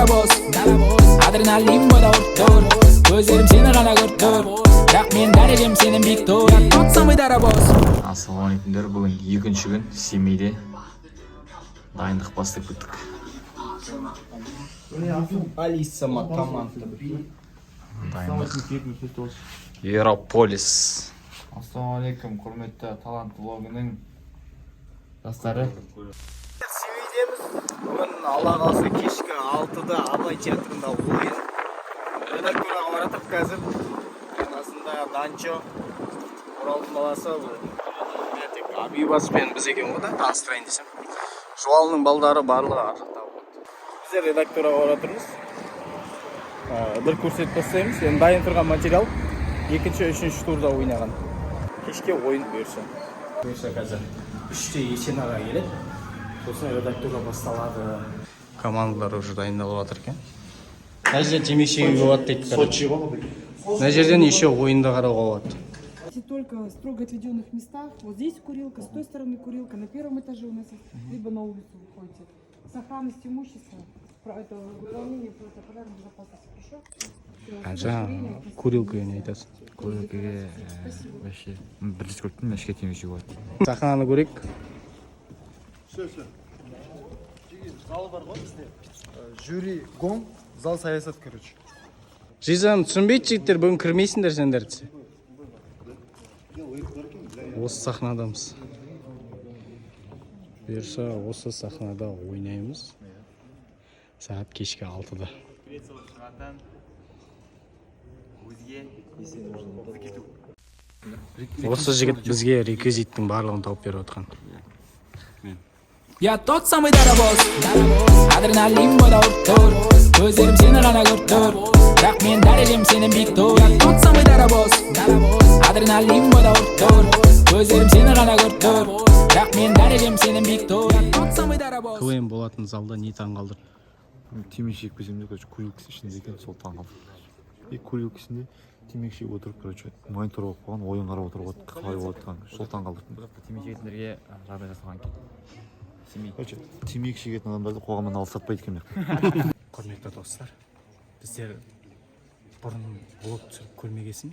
darabos Adrenalin boda urttur Gözlerim seni gana görttur Rak men derecem senin biktur Totsam mı darabos. Assalamualaikumlar. Bugün ikinci gün Семейде dayınlık bastık bittik. Алиса Матаманта. Dayınlık. Europolis. Ассалаумағалейкум, құрметті талант блогының достары. Семейдеміз. Бүгін Алла қаласа кешкі 6-да Абай театрында ойын. Редакторға баратып қазір. Арасында Данчо, Оралдың баласы. Абибаспен біз екен ғой да таныстырайын десем. Жуалының балдары барлығы арқында болды. Біздер редакторға баратырмыз. Бір көрсетіп бастаймыз. Енді дайын тұрған материал екінші, үшінші турда ойнаған. Кешке ойын бұйырса. Қазір 3-те Есен аға келеді. Сосын редакторға басталады. Командалар уже дайындалып жатыр екен. Мына жерде темекшіге болады дейді. Сочи ғой. Мына жерден еще ойынды қарауға болады. Только в строго отведенных местах. Вот здесь курилка, с той стороны курилка. На первом этаже у нас есть, либо на улицу выходите. Сохранность имущества, это выполнение пожарной безопасности. Хорошо? Жаңа курилкаға не айтасың? Көлікеге вообще бірдес көрттім, мәшке темеші болады. Сахнаны көрейік. Зал бар ғой бізде. Жюри гон, зал саясат, короче. Жизан түсінбейді жігіттер, бүгін кірмейсіңдер сендер десе. Осы сахнадамыз. Бұйырса осы сахнада ойнаймыз. Сағат кешкі 6-да. Осы жігіт бізге реквизиттің барлығын тауып беріп отқан. Ya totsam mı darabos Adrenalin boda urttur Gözlerim seni gana görttur Rak men derecem senin biktur Ya totsam mı darabos Adrenalin boda urttur Gözlerim seni gana görttur Rak men derecem senin biktur Ya totsam mı darabos. КВМ болатын залда не таң қалдыр? Темеші екпесемде, короче, курилка ішінде екен, сол таң қалдым. И курилка ішінде темекші отырып, короче, монитор болып қалған, ойын қарап отырып, қалай болатқан, сол таң қалдырдым. Темекі жейтіндерге жағдай жасалған екен. Короче, темекі шегетін адамдарды қоғамнан алыстатпайды екен. Құрметті достар, біздер бұрын блог түсіріп көрмегесін,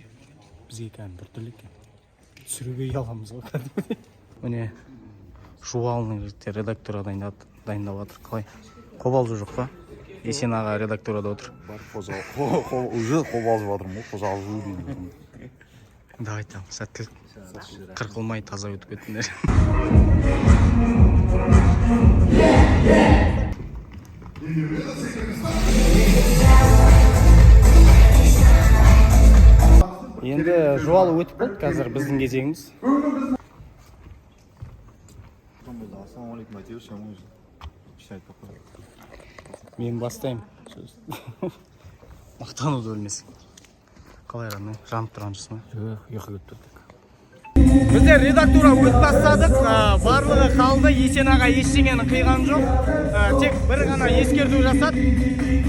бізге кәдімгі бір түрлі екен. Түсіруге ұяламыз ғой кәдімгі. Міне Жуалының жігіттер редакторға дайындап жатыр. Қалай? Қобалжу жоқ па? Есен аға редакторда отыр. Уже қобалжып жатырмын ғой, қожалжу деймін. Давай там, сәттілік. Қырқылмай таза өтіп кетіңдер. Енді жуалы өтіп болды, қазір біздің кезегіміз. Ассалаумағалейкум айтып сен өзің. Мен бастаймын. Мақтануды өлмесін. Қалай раны? Жанып тұрған жоқсың ба? Ұйқы кетіп тұрдық. Біздер редактура өтіп бастадық. Барлығы қалды. Есен аға ештеңені қиған жоқ. Тек бір ғана ескерту жасады.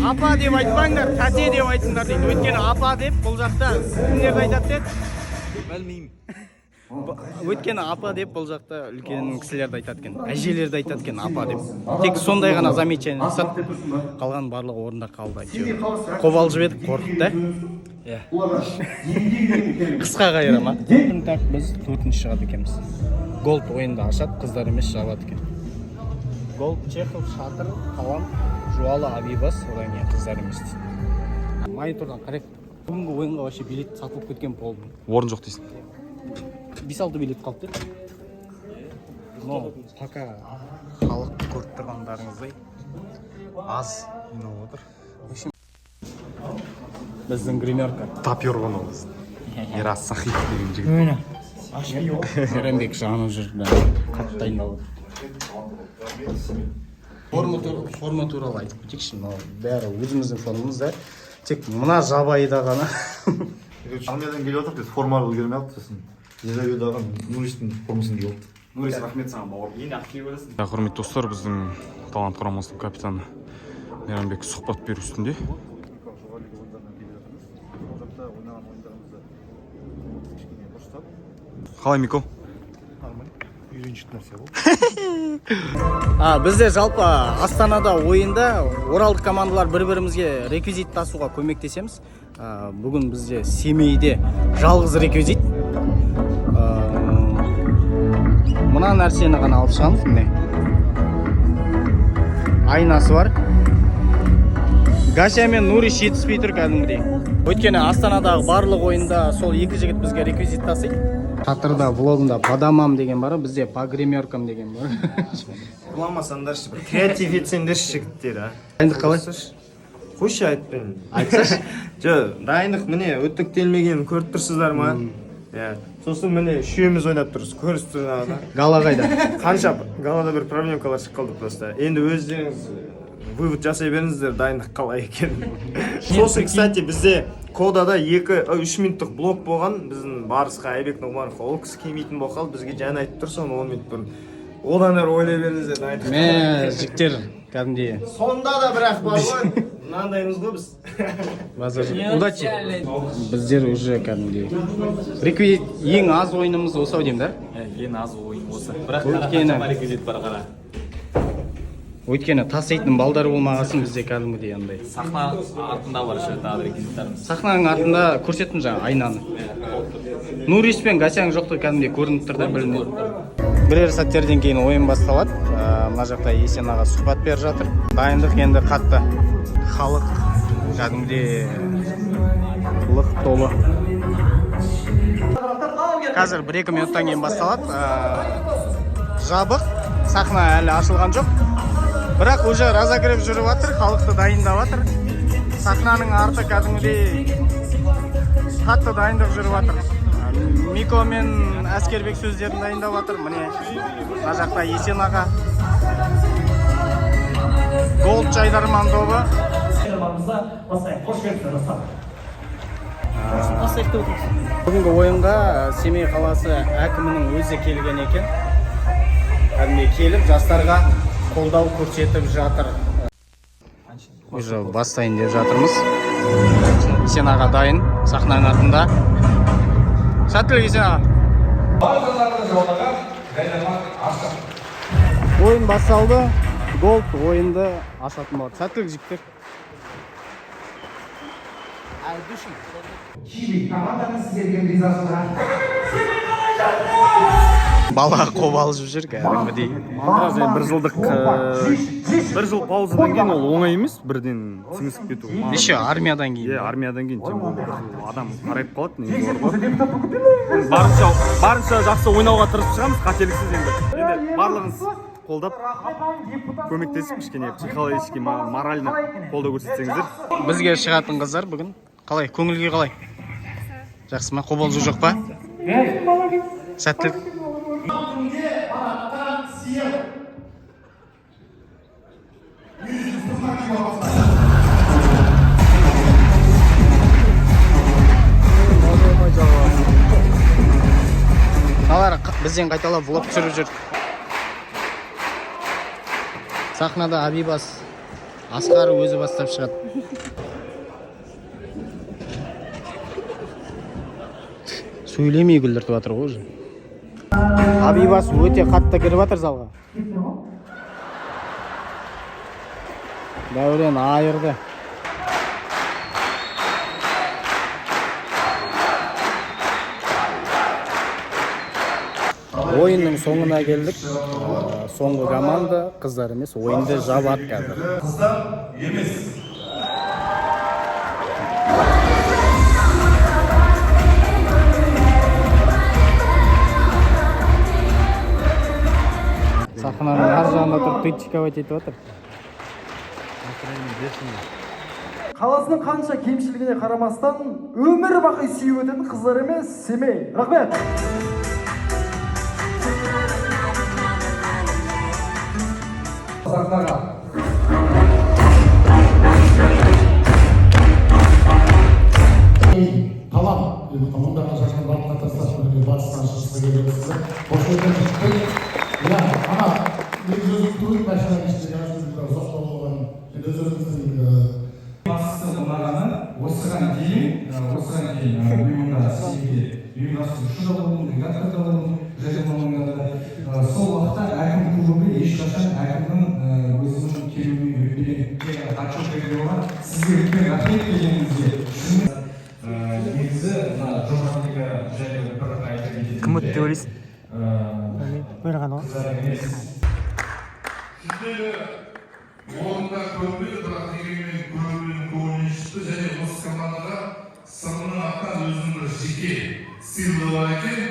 Апа деп айтпаңдар, тәте деп айтыңдар дейді. Өйткені апа деп бұл жақта кімдерді айтады деді? Білмеймін. Өйткені апа деп бұл жақта үлкен кісілерді айтады екен. Әжелерді айтады екен апа деп. Тек сондай ғана замечание жасады. Қалған барлығы орында қалды. Қобалжып едік, қорқытты. Қысқа қайыра ма? Так біз 4-ші шығады екенбіз. Голд ойында ашады, қыздар емес жабады екен. Голд, Чехов, Шатыр, Қалам, Жуалы, Абибас, одан кейін қыздар емес дейді. Монитордан қарайық. Бүгінгі ойынға вообще билет сатылып кеткен болды. Орын жоқ дейсің. 5-6 билет қалды деді. Но пока халық көріп тұрғандарыңыздай аз жинап отыр. Біздің гримерка Тапер ғана біз. Ерас Сахип деген жігіт. Ерембек жанып жүрді. Қатты дайындалып. Форма туралы айтып кетейікші. Бәрі өзіміздің формамызда. Тек мына жабайда ғана. Англиядан келіп отыр, біз формалы үлгермей алып сосын. Жезавидағы Нурistің формасын киіп алды. Нурис, рахмет саған бауыр. Ең ақ киіп аласың. Құрметті достар, біздің талант құрамасының капитаны Мейрамбек сұхбат беру үстінде. Қалай, Мико? үйреншікті нәрсе бұл. Бізде жалпы Астанада ойында оралдық командалар бір-бірімізге реквизит тасуға көмектесеміз. Бүгін бізде Семейде жалғыз реквизит. Мына нәрсені ғана алып шығамыз, міне. Айнасы бар. Гася мен Нуриш жетіспей тұр кәдімгідей. Өйткені Астанадағы барлық ойында сол екі жігіт бізге реквизит тасиды. Шатырда влогында Бадамам деген бар, бізде по гримеркам деген бар. Құламасаңдаршы, бір креатив етсеңдерші жігіттер, Дайындық қалай? Қойшы айтпен. Айтсашы. Дайындық міне өттіктелмегенін көріп тұрсыздар ма? Сосын міне үшеуміз ойнап тұрсыз, көрісіп тұрсыз. Гала қайда? Қанша галада бір проблемкалар шығып қалды просто. Енді өздеріңіз вывод жасай беріңіздер дайындық қалай екенін. Сосын, кстати, бізде кодада 2-3 минуттық блок болған. Біздің Барысқа, Айбек Нұғмаров ол кісі келмейтін болып қалды. Бізге жаңа айтып тұр, соны 10 минут бұрын. Одан әрі ойлай беріңіздер дайындық. Жіктер кәдімгідей. Сонда да бірақ бар ғой. Мынандаймыз ғой біз. Удачи. Біздер уже кәдімгідей. Реквизит ең аз ойынымыз осы ау деймін, да? Ең аз ойын осы. Реквизит бар қара. Өйткені таситын балдар болмағасын бізде кәдімгідей андай. Сахна артында бар еще тағы реквизиттарымыз. Сахнаның артында көрсеттім жаңа айнаны. Нуриш пен Гасяң жоқты кәдімгідей көрініп тұр да, білінеді. Бірер сәттерден кейін ойын басталады. Мына жақта Есен аға сұхбат беріп жатыр. Дайындық енді қатты. Халық кәдімгідей лық толы. Қазір 1-2 минуттан кейін басталады. Жабық, сахна әлі ашылған жоқ. Бірақ уже разогрев жүріп жатыр, халықты дайындап жатыр. Сахнаның арты кәдімгідей қатты дайындық жүріп жатыр. Мико мен Әскербек сөздерін дайындап жатыр. Міне, мына жақта Есен аға. Голд жайдарман тобы. Бүгінгі ойынға Семей қаласы әкімінің өзі келген екен. Кәдімгідей келіп жастарға қолдау көрсетіп жатыр. Уже бастайын деп жатырмыз. Есен аға дайын, сахнаның артында. Сәттілік Есен аға. Ойын басталды. Голд ойынды ашатын болады. Сәттілік жігіттер. Бала қобалжып жүр кәдімгідей. бір жыл паузадан кейін ол оңай емес, бірден сіңісіп кету. Неше армиядан кейін? Армиядан кейін тем более адам қарайып қалады, негізі бар ғой. Барынша жақсы ойнауға тырысып шығамыз, қателіксіз енді. Барлығыңыз қолдап, көмектесіп, кішкене психологически, морально қолдау көрсетсеңіздер. Бізге шығатын қыздар бүгін қалай? Көңілге қалай? Жақсы ма? Қобалжу жоқ па? Сәттілік. Алар бізден қайталап влог түсіріп жүр. Сахнада Абибас Асқар өзі бастап шығады. Сөйлемей күлдіртіп жатыр ғой. Абибас өте қатты кіріп жатыр залға. Дәурен айырды. Ойынның соңына келдік. Соңғы команда қыздар емес, ойынды жабады қазір. Қыздар емес. Сахнаның ар жағында тұрып тычковать етіп жатыр. Қаласының қанша кемшілігіне қарамастан өмір бақи сүйіп өтетін қыздар емес, Семей. Рахмет. Сахнаға. Талап, мұндағы шашқан барлыққа тасташын батыстан шығысқа келесіздер. Қош өткен шықпай. Ана, өзіңіздің тұрып машина кешті жазып соқтау болған. Бастысы болмағаны осыған дейін ұйымында Семейде ұйымдастырушыда болдым, редакторда болдым. сол уақытта әкім кубогы ешқашан әкімнің өзінің келуіне өтпеген отчет берген болған. Сізге үлкен рахмет дегеніңізге. Негізі мына журналистика жайлы бір айта кететін. Кім өтті деп ойлайсың? орында көрінбейді, бірақ дегенмен көрінуінің көңілінен шықты және осы командаға сырының аттан өзінің бір жеке сыйлығы бар екен.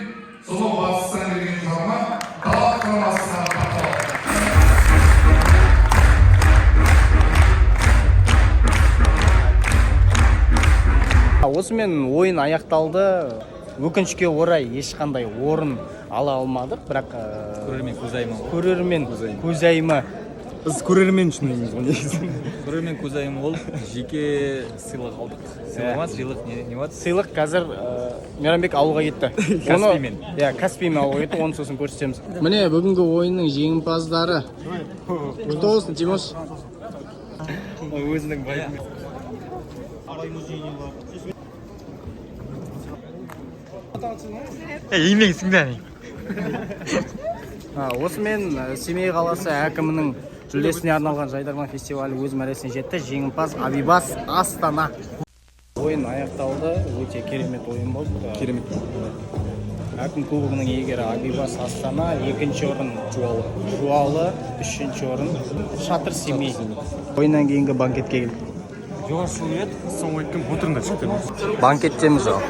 Сол батыстан келген құрама дала құрамасына тартылады. Осымен ойын аяқталды. Өкінішке орай ешқандай орын ала алмадық, бірақ көрермен көзайымы Біз көрермен үшін дейміз ғой негізі. Көрермен көзайымы ол жеке сыйлық алдық. Сыйлық емес, сыйлық не болады? сыйлық қазір Мейрамбек ауылға кетті. Каспиймен. Иә, Каспиймен ауылға кетті, оны сосын көрсетеміз. Міне бүгінгі ойынның жеңімпаздары. Құтты болсын, Тимош. Өзінің байы. Еңбегің сіңді. Осымен Семей қаласы әкімінің жүлдесіне арналған Жайдарман фестивалі өз мәресіне жетті. Жеңімпаз Абибас Астана. Ойын аяқталды. Өте керемет ойын болды. Керемет. Әкім кубогының иегері Абибас Астана, екінші орын Жуалы, үшінші орын Шатыр Семей. Ойыннан кейінгі банкетке келді. Жоғарсы еді, соңғы кім отырында шықты. Банкеттеміз ол.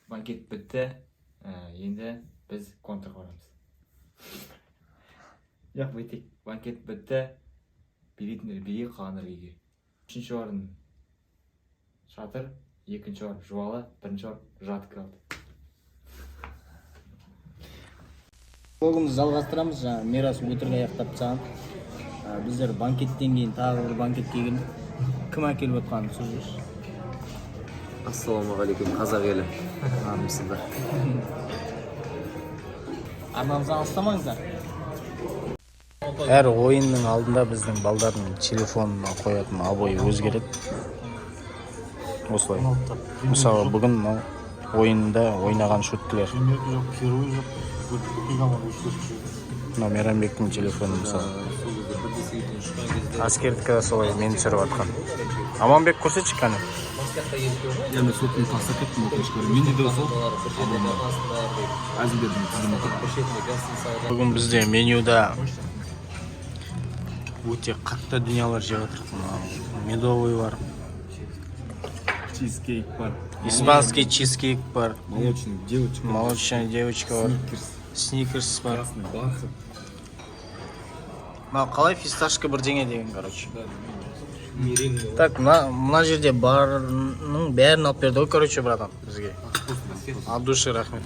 Банкет бітті. Енді біз контрға барамыз. Жоқ, бөйтек. Банкет бітті. Билетіндер биле, қалғандар үйге. Үшінші орын Шатыр, екінші орын Жуалы, бірінші орын Жатық алды. Блогымызды жалғастырамыз. Мирас өтірік аяқтап тастаған. Біздер банкеттен кейін тағы бір банкетке келдік. Кім әкеліп отқанын сөз жүрші. Ассалаумағалейкум, қазақ елі. Армысыздар. Арнамыздан алыстамаңыздар. Әр ойынның алдында біздің балдардың телефонына қоятын абой өзгереді. Осылай. Мысалы, бүгін ойында ойнаған шөттілер. Мейрамбектің телефоны мысалы. Аскердікі солай мені түсіріп атқан. Аманбек көрсетші кәні. Яғни сотын тастап кеттім өкінішке. Менде де сол. Әзілдердің тізімі. Бүгін бізде менюда өте қатты дүниялар жеп отырмыз. Медовый бар. Чизкейк бар. Испанский чизкейк бар. Молочная девочка бар. Сникерс бар. Красный бархат. Қалай фисташка бірдеңе деген, короче. Так, мына жерде барның бәрін алып берді ғой, короче, братан, бізге. От души рахмет.